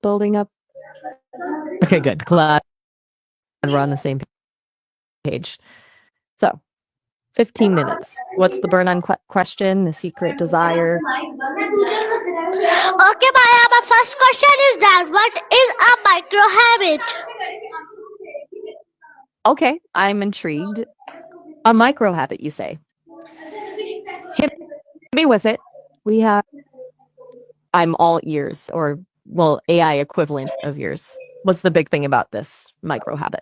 building up? Okay, good. Glad we're on the same page. So, 15 minutes. What's the burn-on question? The secret desire? Okay, Maya, my first question is that what is a micro habit? Okay, I'm intrigued. A micro habit, you say? Hit me with it. I'm all ears, or, well, AI equivalent of ears. What's the big thing about this micro habit?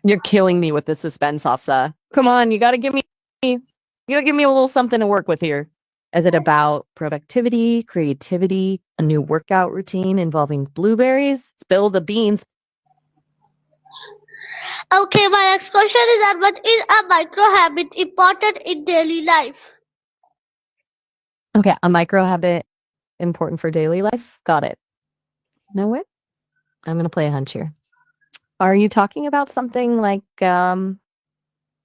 You're killing me with the suspense, Hafsa. Come on, you gotta give me a little something to work with here. Is it about productivity, creativity, a new workout routine involving blueberries? Spill the beans. Okay, my next question is that what is a micro habit important in daily life? Okay, a micro habit important for daily life? Got it. Know it? I'm gonna play a hunch here. Are you talking about something like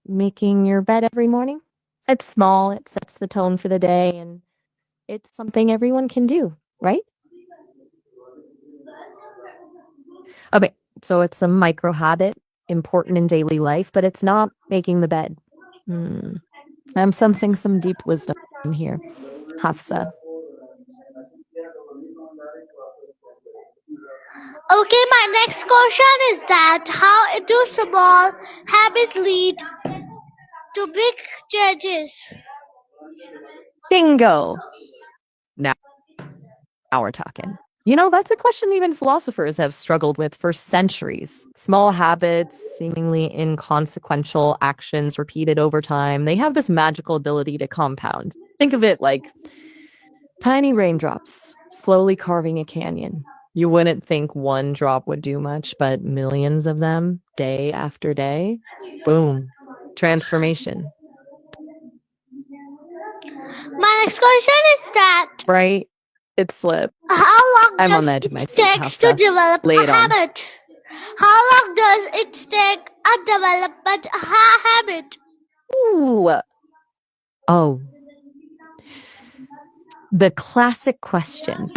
making your bed every morning? It's small, it sets the tone for the day, and it's something everyone can do, right? Okay, so it's a micro habit, important in daily life, but it's not making the bed. I'm sensing some deep wisdom here, Hafsa. Okay, my next question is that how do small habits lead to big changes? Bingo! Now we're talking. You know, that's a question even philosophers have struggled with for centuries. Small habits, seemingly inconsequential actions repeated over time, they have this magical ability to compound. Think of it like tiny raindrops slowly carving a canyon. You wouldn't think one drop would do much, but millions of them, day after day, boom, transformation. My next question is that Right? It slipped. how long I'm on the does edge of my it seat, take to Hafsa. develop Lay a it on. habit? How long does it take a development habit? Ooh. Oh, the classic question.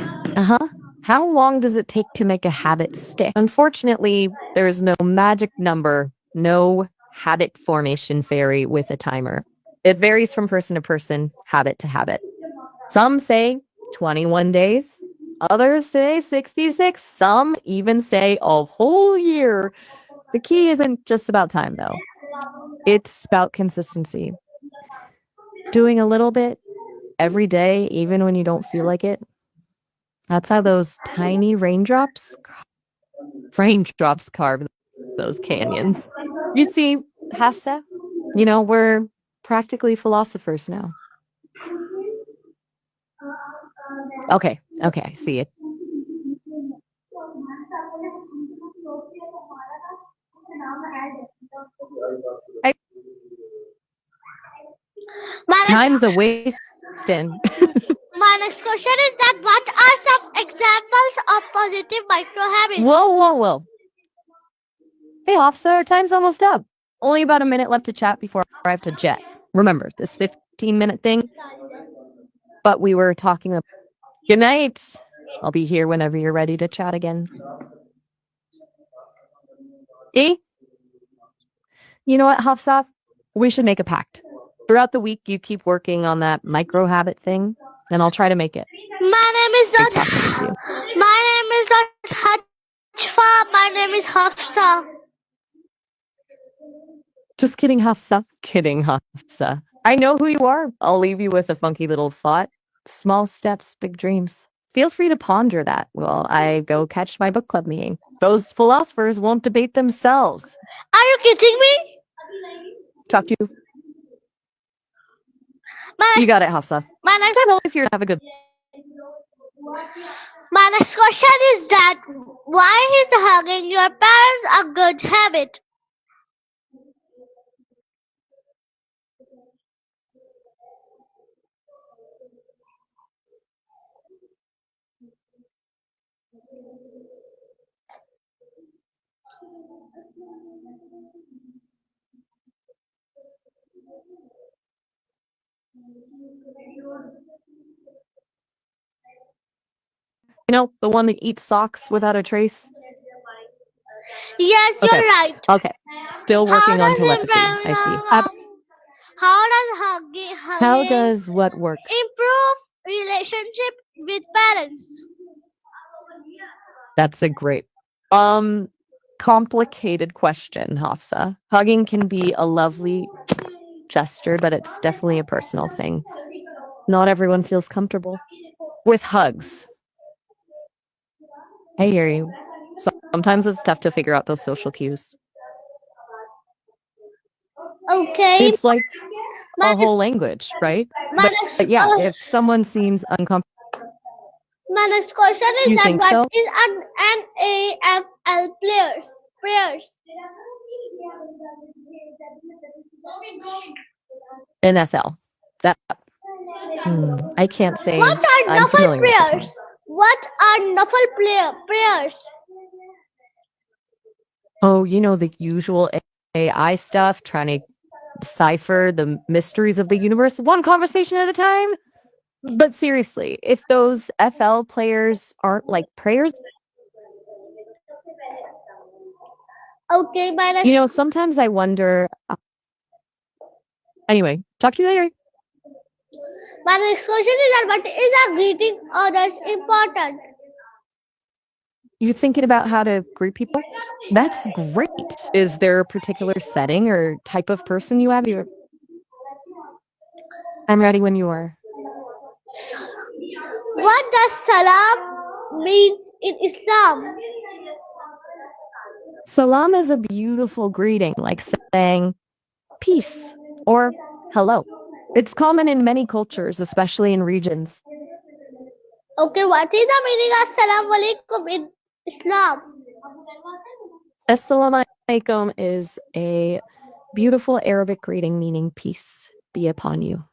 How long does it take to make a habit stick? Unfortunately, there is no magic number, no habit formation fairy with a timer. It varies from person to person, habit to habit. Some say 21 days, others say 66, some even say a whole year. The key isn't just about time, though. It's about consistency. Doing a little bit every day, even when you don't feel like it. That's how those tiny raindrops carve those canyons. You see, Hafsa, we're practically philosophers now. Okay, I see it. I, My next, time's a wasting. my next question is that what are some examples of positive micro habits? Whoa. Hey, officer, our time's almost up. Only about a minute left to chat before I have to jet. Remember, this 15-minute thing? But we were talking about... Good night. I'll be here whenever you're ready to chat again. You know what, Hafsa? We should make a pact. Throughout the week, you keep working on that micro habit thing, and I'll try to make it. My name is Great not. talking with you. My name is not Hajfa. My name is Hafsa. Just kidding, Hafsa. Kidding, Hafsa. I know who you are. I'll leave you with a funky little thought. Small steps, big dreams. Feel free to ponder that while I go catch my book club meeting. Those philosophers won't debate themselves. Are you kidding me? Talk to you. My, You got it, Hafsa. my next I'm always here to have a good... My next question is that why is hugging your parents a good habit? You know, the one that eats socks without a trace? Yes, Okay. you're right. Okay. Still How working on does telepathy. I see. how does How hugging does what work? improve relationship with parents? That's a great, complicated question, Hafsa. Hugging can be a lovely gesture, but it's definitely a personal thing. Not everyone feels comfortable with hugs. I hear you. Sometimes it's tough to figure out those social cues. Okay. It's like My a whole language, right? my But next yeah, if someone seems uncomfortable, my next question is you that think what so? is an NAFL players prayers? NFL. That I can't What say are I'm nuffle familiar with the term. prayers? What are nuffle prayers? Oh, you know, the usual AI stuff, trying to decipher the mysteries of the universe one conversation at a time. But seriously, if those FL players aren't like prayers, Okay, you know, sometimes I wonder. Anyway, talk to you later. my next question is that what is a greeting others important? You're thinking about how to greet people? That's great. Is there a particular setting or type of person you have? I'm ready when you are. What does salam means in Islam? Salam is a beautiful greeting, like saying peace or hello. It's common in many cultures, especially in regions. Okay, what is the meaning of salam alaikum in Islam? Assalamu alaikum is a beautiful Arabic greeting meaning peace be upon you.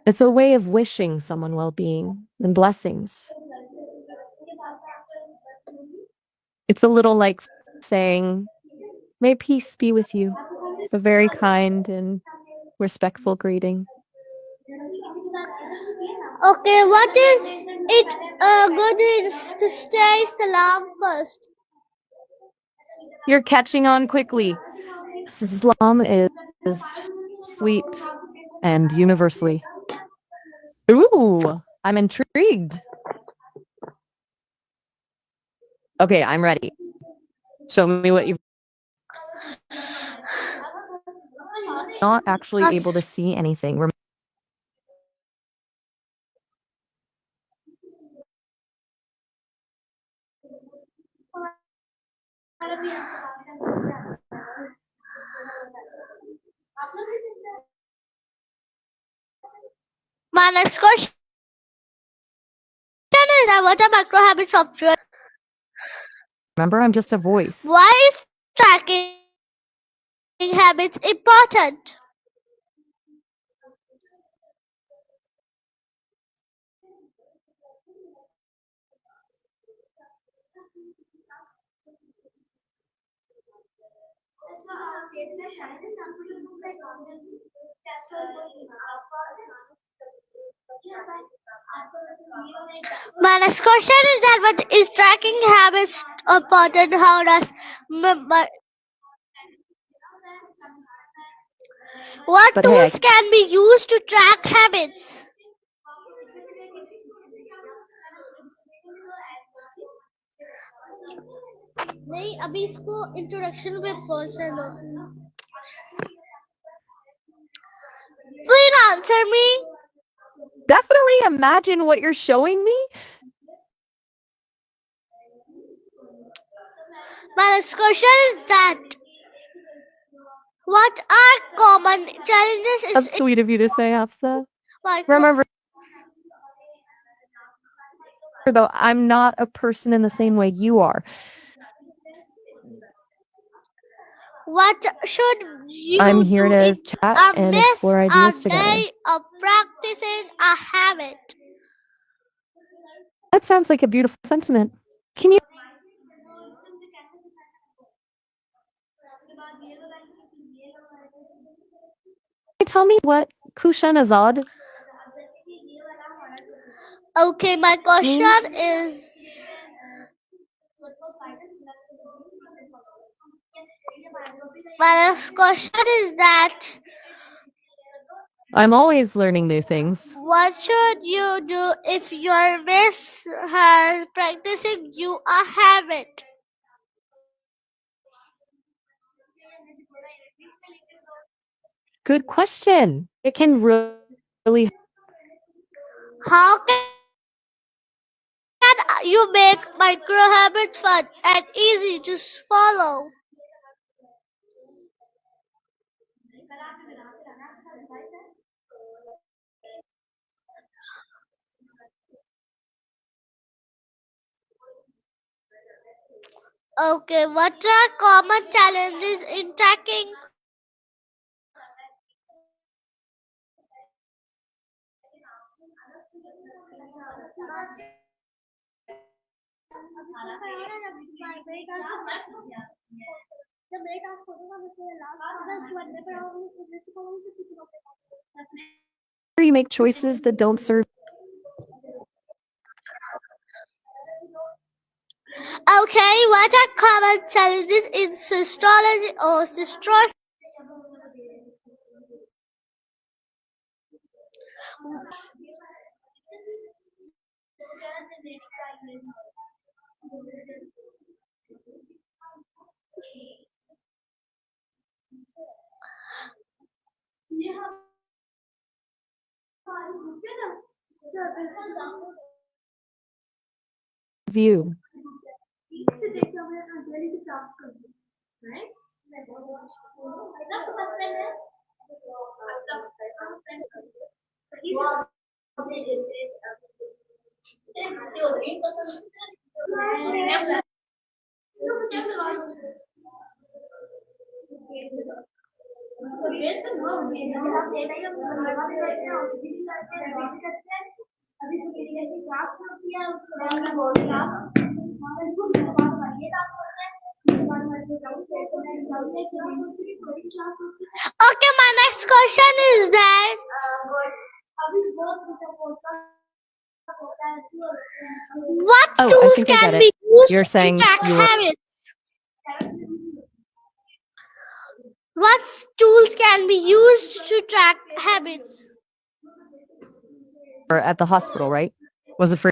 It's a way of wishing someone well-being and blessings. It's a little like saying, may peace be with you. It's a very kind and respectful greeting. Okay, what is it good is to say salam first? You're catching on quickly. Islam is sweet and universally. Ooh, I'm intrigued. Okay, I'm ready. Show me what you've not actually able to see anything. My next question is that what are micro habit software? Remember, I'm just a voice. Why is tracking habits important? My next question is that what is tracking habits important? How does what But hey, tools can be used to track habits? नहीं अभी इसको introduction में question Please answer me. definitely imagine what you're showing me. My next question is that what are common challenges That's sweet of you to say, Hafsa. micro Remember, though, I'm not a person in the same way you are. what should you I'm here do to if chat and miss explore a ideas together. day of practicing a habit? That sounds like a beautiful sentiment. Can you tell me what Kushan Azad Okay, my question means? is My next question is that I'm always learning new things. what should you do if your miss has practicing you a habit? Good question. It can really How can you make micro habits fun and easy to follow? Okay, what are common challenges in tracking? you make choices that don't serve. Okay, what are common challenges in astrology or astrology View. Okay, my next question is that what Oh, I tools think I can get it. be used You're to saying track you were habits? What tools can be used to track habits? at the hospital, right? Was it for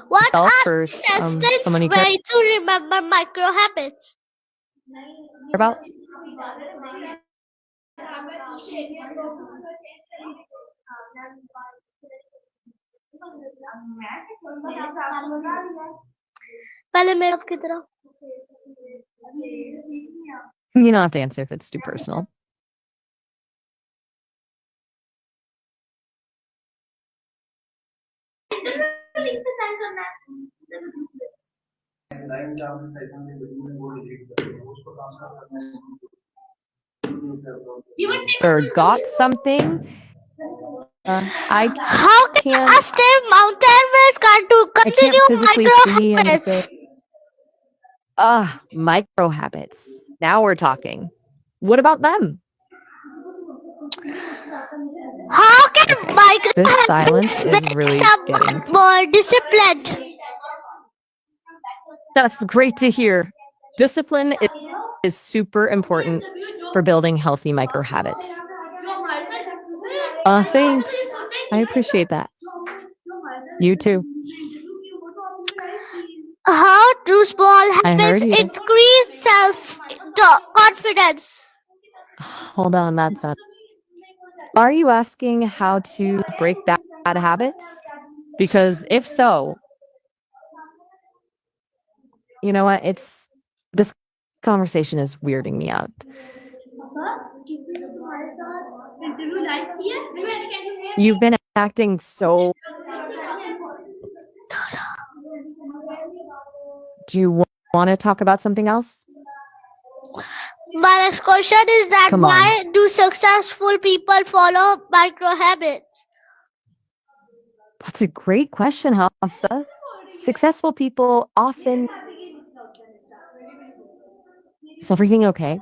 What yourself are or the fastest someone you care way to remember micro habits? about? पहले मेरा की तरह You don't have to answer if it's too personal. Or got something. I How can can't. a stiff mountain to I can't continue physically micro see anything. habits? Micro habits. Now we're talking. What about them? How can Okay. micro This silence habits is make really getting someone to. more disciplined? That's great to hear. Discipline is super important for building healthy micro habits. Thanks. I appreciate that. You too. How do small I habits heard you. increase self-confidence? Hold on, that's not. Are you asking how to break bad habits? Because if so, you know what? This conversation is weirding me out. You've been acting so. Do you want to talk about something else? My next question is that Come on. why do successful people follow micro habits? That's a great question, Hafsa. Successful people often. Is everything okay?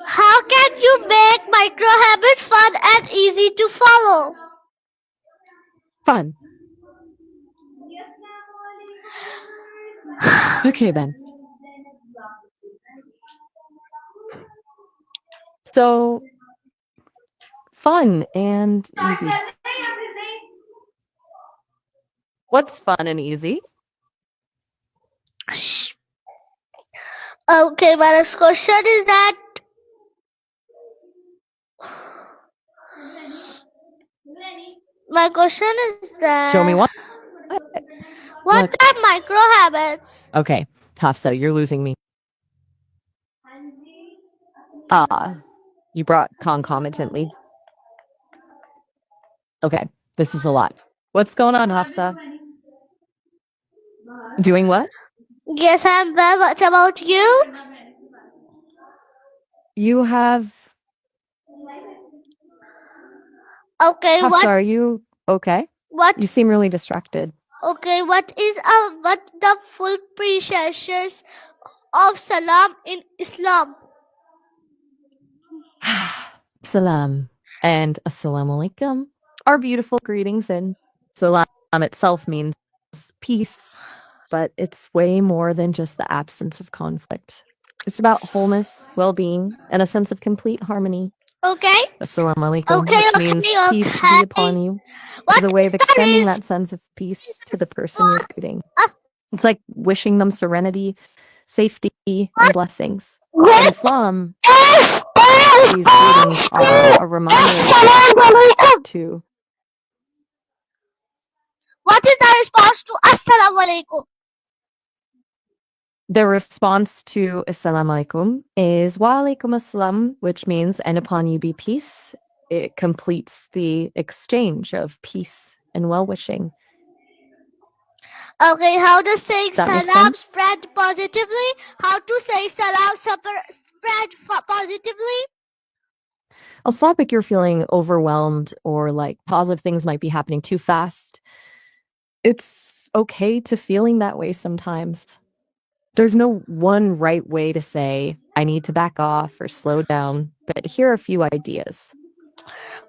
How can you make micro habits fun and easy to follow? Fun. Okay, then. So, fun and easy. What's fun and easy? Okay, my next question is that Show me what? what are micro habits? Okay, Hafsa, you're losing me. You brought concomitantly. Okay, this is a lot. What's going on, Hafsa? Doing what? Yes, I'm well. What about you? You have. Okay, Hafsa, are you okay? what You seem really distracted. okay, what the full procedures of salam in Islam? Salam and assalamu alaikum are beautiful greetings, and salam itself means peace, but it's way more than just the absence of conflict. It's about wholeness, well-being, and a sense of complete harmony. Okay. Assalamu alaikum, Okay, which okay, means peace be okay. upon you, What is a way of is extending the that sense of peace to the person you're greeting. response? It's like wishing them serenity, safety, and blessings. In Islam, these greetings are a reminder to. What is the response to Assalamu alaikum? The response to Assalamu alaikum is Wa alaikum assalam, which means, and upon you be peace. It completes the exchange of peace and well-wishing. Okay, how does saying Does that make salam sense? spread positively? How to say salam spread positively? I'll stop if you're feeling overwhelmed or like positive things might be happening too fast. It's okay to feeling that way sometimes. There's no one right way to say, I need to back off or slow down, but here are a few ideas.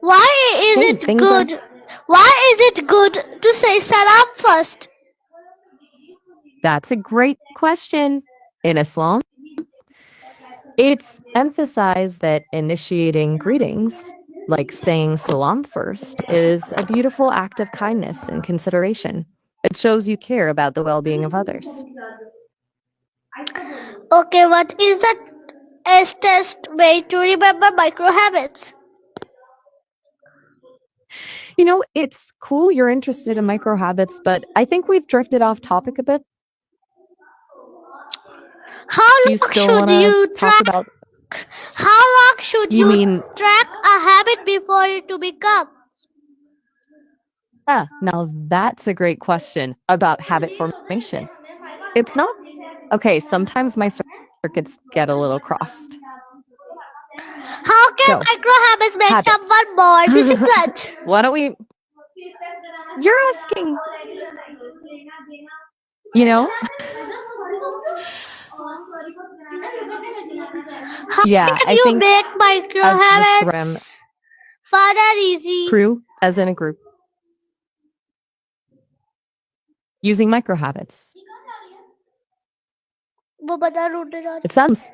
Why is it good? Why is it good to say salam first? That's a great question. In Islam, it's emphasized that initiating greetings, like saying salam first, is a beautiful act of kindness and consideration. It shows you care about the well-being of others. Okay, what is the best way to remember micro habits? You know, it's cool you're interested in micro habits, but I think we've drifted off topic a bit. How Do you long still should want to you talk track? about? How long should You you mean, track a habit before it to become? yeah, now that's a great question about habit formation. It's not okay. Sometimes my circuits get a little crossed. How can So, micro habits make habits. someone more disciplined? Why don't we? You're asking, you know? How Yeah, can I you think make micro with them habits fun and easy? crew as in a group using micro habits. It sounds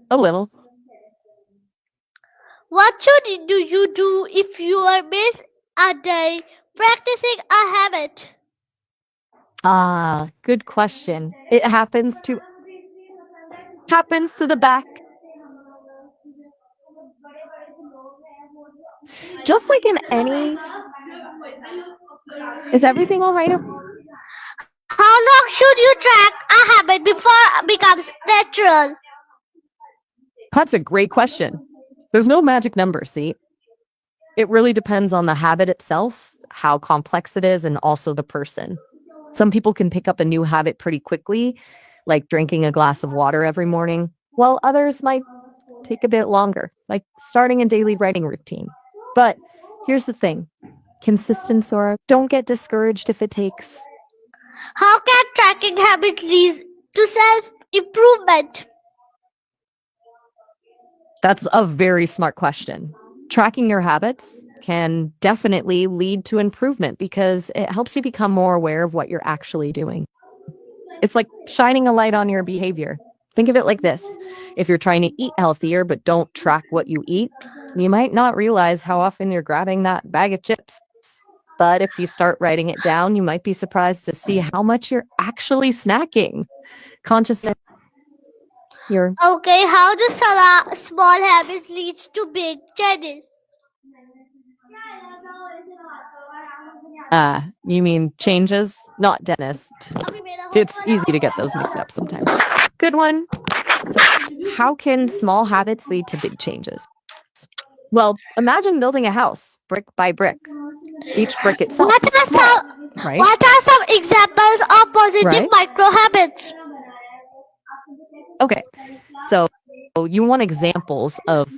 a little. What should you do if you are miss a day practicing a habit? Good question. It happens to the back. Just like in any. Is everything all right? How long should you track a habit before it becomes natural? That's a great question. There's no magic number, see? It really depends on the habit itself, how complex it is, and also the person. Some people can pick up a new habit pretty quickly, like drinking a glass of water every morning, while others might take a bit longer, like starting a daily writing routine. But here's the thing. Consistency, or don't get discouraged if it takes. How can tracking habits lead to self-improvement? That's a very smart question. Tracking your habits can definitely lead to improvement because it helps you become more aware of what you're actually doing. It's like shining a light on your behavior. Think of it like this. If you're trying to eat healthier but don't track what you eat, you might not realize how often you're grabbing that bag of chips. But if you start writing it down, you might be surprised to see how much you're actually snacking. Consciousness, your Okay, how do small habits lead to big changes? you mean changes, not dentist. It's easy to get those mixed up sometimes. Good one. So, how can small habits lead to big changes? Well, imagine building a house brick by brick. Each brick itself What is are small, some right? What are some examples of positive Right? micro habits? Okay. So, you want examples of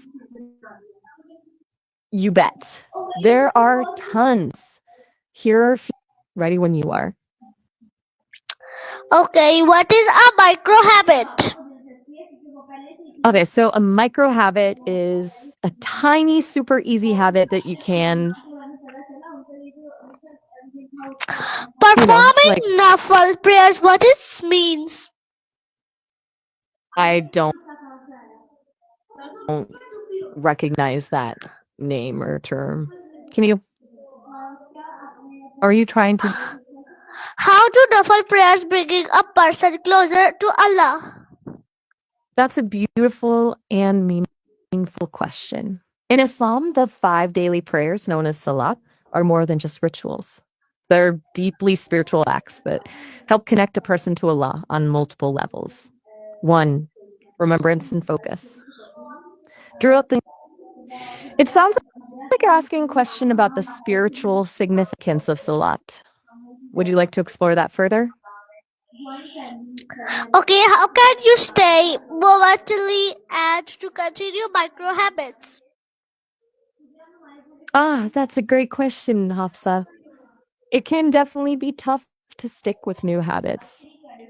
you bet. There are tons. Here are a few. Ready when you are. Okay, what is a micro habit? Okay, so a micro habit is a tiny, super easy habit that you can, like, Performing nafal prayers. What it means? I don't recognize that name or term. Are you trying to? How do nafal prayers bringing a person closer to Allah? That's a beautiful and meaningful question. In Islam, the 5 daily prayers, known as salat, are more than just rituals. They're deeply spiritual acts that help connect a person to Allah on multiple levels. 1, remembrance and focus. It sounds like you're asking a question about the spiritual significance of salat. Would you like to explore that further? Okay, how can you stay momentally and to continue micro habits? That's a great question, Hafsa. It can definitely be tough to stick with new habits.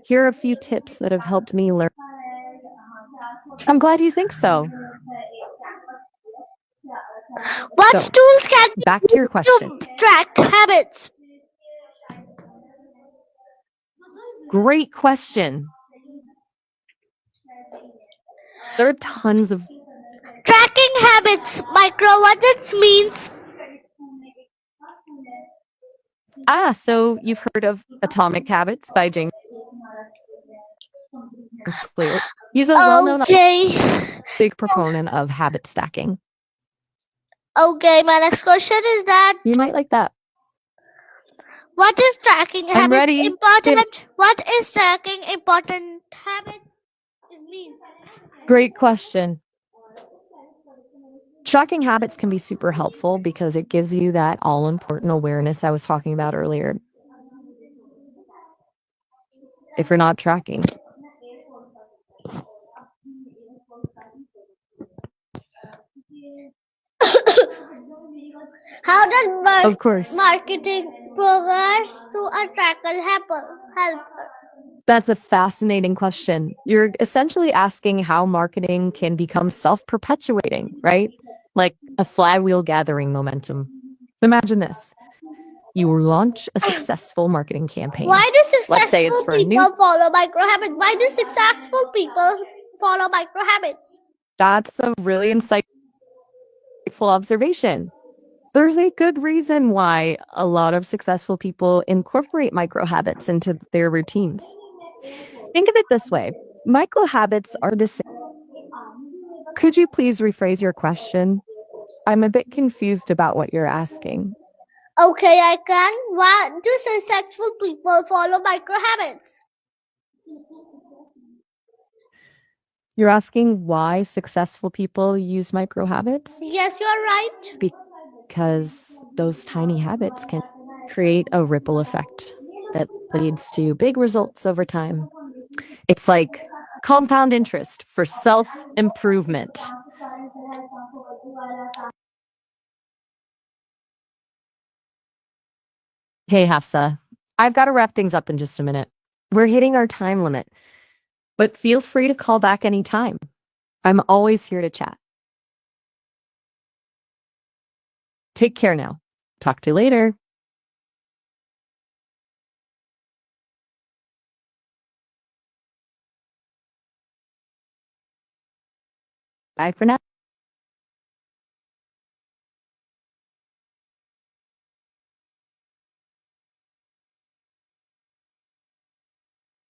Here are a few tips that have helped me learn. I'm glad you think so. What So, tools can back you to your use question. to track habits? Great question. There are tons of. Tracking habits, micro, what it means? So you've heard of Atomic Habits by James Clear. He's a well-known Okay. big proponent of habit stacking. Okay, my next question is that You might like that. what is tracking I'm habits ready. important? What is tracking important habits? It means. Great question. Tracking habits can be super helpful because it gives you that all-important awareness I was talking about earlier. If you're not tracking. How does Of course. marketing progress to a tracker help? That's a fascinating question. You're essentially asking how marketing can become self-perpetuating, right? Like a flywheel gathering momentum. Imagine this. You launch a successful marketing campaign. Why do Let's say it's successful for a new. people follow micro habits? Why do successful people follow micro habits? That's a really insightful observation. There's a good reason why a lot of successful people incorporate micro habits into their routines. Think of it this way. Micro habits are the same. Could you please rephrase your question? I'm a bit confused about what you're asking. Okay, I can. Why do successful people follow micro habits? You're asking why successful people use micro habits? Yes, you are right. It's because those tiny habits can create a ripple effect that leads to big results over time. It's like compound interest for self-improvement. Hey, Hafsa, I've got to wrap things up in just a minute. We're hitting our time limit, but feel free to call back anytime. I'm always here to chat. Take care now. Talk to you later. Bye for now.